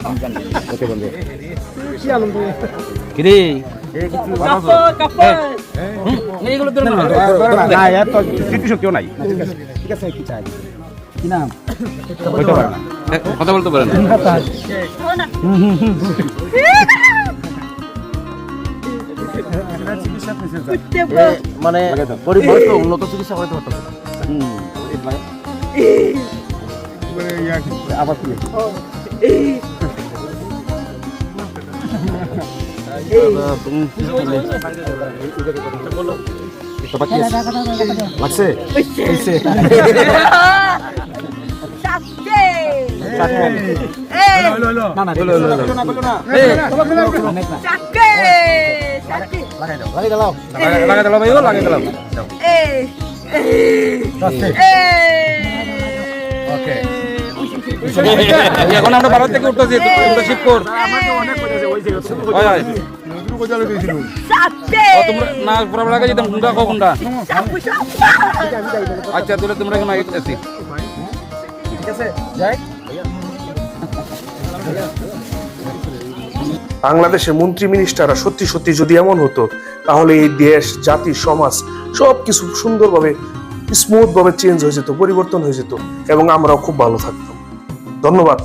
ওকে বন্ধু কি আনন্দ কিরে এইগুলো ধরে না না এত স্মৃতি শক্তিও নাই ঠিক আছে কি চাই কি নাম হইতে পারে না কথা বলতে পারেন মানে গরিব মানুষ তো উন্নত চিকিৎসা করতে পারতো আবার কি লাগছে এখন আমরা ভারত থেকে উঠতেছি শিবপুর তোমরা না পুরা বেড়া যেতাম কোনটা কোনটা আচ্ছা তাহলে তোমরা কেন আইতেছি ঠিক আছে যাই বাংলাদেশের মন্ত্রী মিনিস্টাররা সত্যি সত্যি যদি এমন হতো তাহলে এই দেশ জাতি সমাজ সবকিছু সুন্দরভাবে স্মুথ ভাবে চেঞ্জ হয়ে যেত পরিবর্তন হয়ে যেত এবং আমরাও খুব ভালো থাকতাম ধন্যবাদ